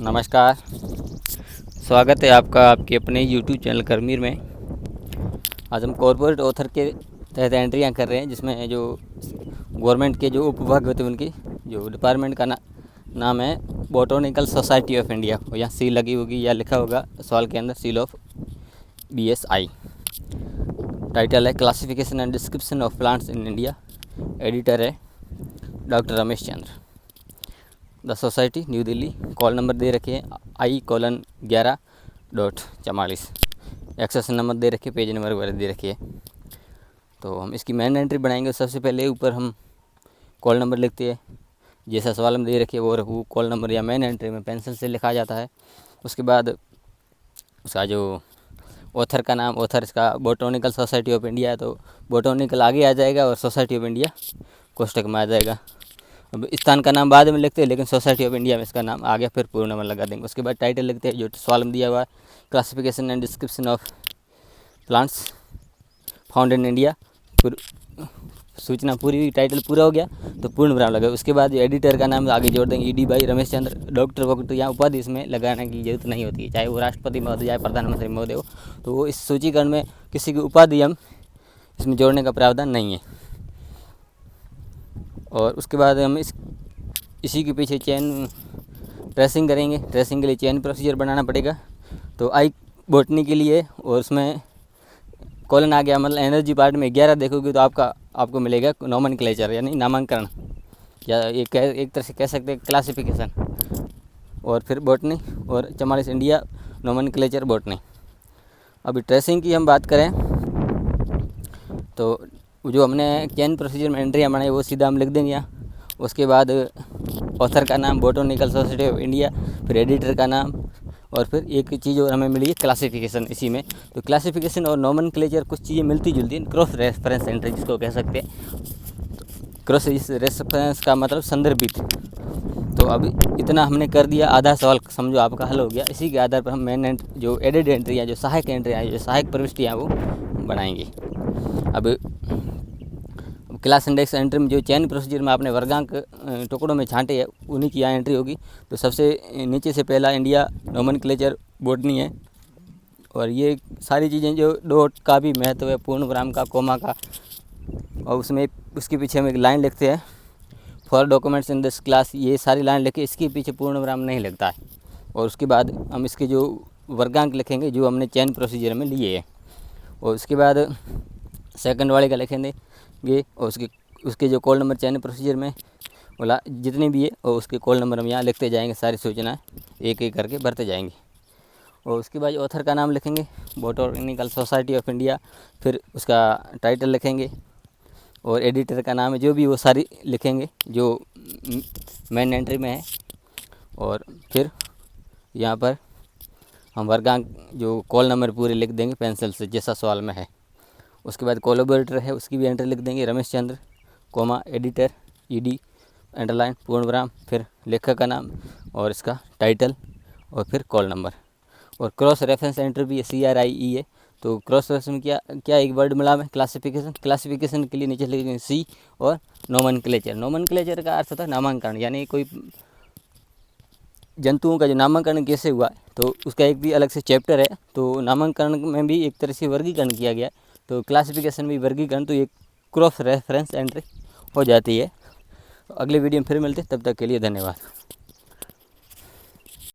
नमस्कार। स्वागत है आपका आपके अपने YouTube चैनल करमीर में। आज हम कॉर्पोरेट ऑथर के तहत एंट्रियां कर रहे हैं, जिसमें जो गवर्नमेंट के जो उपविभाग होते हैं उनकी जो डिपार्टमेंट का नाम है बोटैनिकल सोसाइटी ऑफ इंडिया। और यहाँ सील लगी होगी या लिखा होगा सवाल के अंदर सील ऑफ BSI। टाइटल है classification and description of plants in India. Editor है doctor Ramesh Chandra. The society New Delhi. Call number दे रखे हैं I:11.44। एक्सेस नंबर दे रखे, पेज नंबर वगैरह दे रखी है। तो हम इसकी मैन एंट्री बनाएंगे। सबसे पहले ऊपर हम कॉल नंबर लिखते हैं, जैसा सवाल में दे रखे वो कॉल नंबर या मैन एंट्री में पेंसिल से लिखा जाता है। उसके बाद उसका जो ऑथर का नाम, ऑथर इसका बोटैनिकल सोसाइटी ऑफ इंडिया है तो बोटैनिकल आगे आ जाएगा और सोसाइटी ऑफ इंडिया कोष्टक में आ जाएगा। अब स्थान का नाम बाद में लिखते हैं, लेकिन सोसाइटी ऑफ इंडिया में इसका नाम आ गया, फिर पूर्ण नंबर लगा देंगे। उसके बाद टाइटल लिखते हैं जो सवाल में दिया हुआ है, classification and description of plants found in India. फिर सूचना पूरी हुई, टाइटल पूरा हो गया तो पूर्ण विराम लगा। उसके बाद एडिटर का नाम आगे जोड़ देंगे, ED भाई रमेश चंद्र। डॉक्टर वोक्टर यहाँ उपाधि इसमें लगाने की जरूरत नहीं होती है, चाहे वो राष्ट्रपति महोदय या प्रधानमंत्री महोदय हो। तो वो इस सूचीकरण में किसी की उपाधि हम इसमें जोड़ने का प्रावधान नहीं है। और उसके बाद हम इसी के पीछे चेन ट्रेसिंग करेंगे। ट्रेसिंग के लिए चेन प्रोसीजर बनाना पड़ेगा। तो आई बॉटनी के लिए, और उसमें कॉलन आ गया, मतलब एनर्जी पार्ट में 11 देखोगे तो आपको मिलेगा नोमेनक्लेचर यानी नामांकन, या एक तरह से कह सकते हैं क्लासिफिकेशन। और फिर बॉटनी और 44 इंडिया नोमेनक्लेचर बॉटनी। अभी ट्रेसिंग की हम बात करें तो जो हमने चेन प्रोसीजर में एंट्रियाँ बनाई वो सीधा हम लिख देंगे यहाँ। उसके बाद ऑथर का नाम बोटैनिकल सोसाइटी ऑफ इंडिया, फिर एडिटर का नाम, और फिर एक चीज़ और हमें मिली है क्लासिफिकेशन इसी में। तो क्लासिफिकेशन और नोमेनक्लेचर कुछ चीज़ें मिलती जुलती हैं। क्रॉस रेफरेंस एंट्री जिसको कह सकते हैं। क्रॉस रेफरेंस का मतलब संदर्भित। तो अभी इतना हमने कर दिया, आधा सवाल समझो आपका हल हो गया। इसी के आधार पर हम मेन जो एडेड एंट्री है, जो सहायक एंट्री है, जो सहायक प्रविष्टियाँ वो बनाएंगे। अब क्लास इंडेक्स एंट्री में जो चेन प्रोसीजर में आपने वर्गांक टुकड़ों में छांटे हैं उन्हीं की यहाँ एंट्री होगी। तो सबसे नीचे से पहला इंडिया नोमेनक्लेचर बॉटनी है। और ये सारी चीज़ें जो डॉट का भी महत्व है, पूर्ण विराम का, कोमा का, और उसमें उसके पीछे हम एक लाइन लिखते हैं for documents in this class. ये सारी लाइन लिखे, इसके पीछे पूर्ण विराम नहीं लगता है। और उसके बाद हम इसके जो वर्गांक लिखेंगे जो हमने चेन प्रोसीजर में लिए हैं। और उसके बाद सेकंड वाले का लिखेंगे और उसके जो कॉल नंबर चेन प्रोसीजर में बोला जितने भी है और उसके कॉल नंबर हम यहाँ लिखते जाएंगे। सारी सूचनाएं एक एक करके भरते जाएंगे। और उसके बाद ऑथर का नाम लिखेंगे बोटैनिकल सोसाइटी ऑफ इंडिया, फिर उसका टाइटल लिखेंगे और एडिटर का नाम है जो भी वो सारी लिखेंगे जो मेन एंट्री में है। और फिर यहाँ पर हम वर्गांक जो कॉल नंबर पूरे लिख देंगे पेंसिल से, जैसा सवाल में है। उसके बाद कोलैबोरेटर है उसकी भी एंट्री लिख देंगे, Ramesh Chandra, coma, editor, ED, underline, पूर्ण विराम, फिर लेखक का नाम और इसका टाइटल, और फिर कॉल नंबर। और क्रॉस रेफरेंस एंट्री भी CRIE है। तो क्रॉस रेफरेंस में क्या एक वर्ड मिला है क्लासिफिकेशन के लिए नीचे लिखेंगे C, और नोमेनक्लेचर का अर्थ होता है नामांकन, यानी कोई जंतुओं का जो नामांकन कैसे हुआ है तो उसका एक भी अलग से चैप्टर है। तो नामांकन में भी एक तरह से वर्गीकरण किया गया है। तो क्लासिफिकेशन भी वर्गीकरण, तो ये क्रॉस रेफरेंस एंट्री हो जाती है। अगले वीडियो में फिर मिलते हैं, तब तक के लिए धन्यवाद।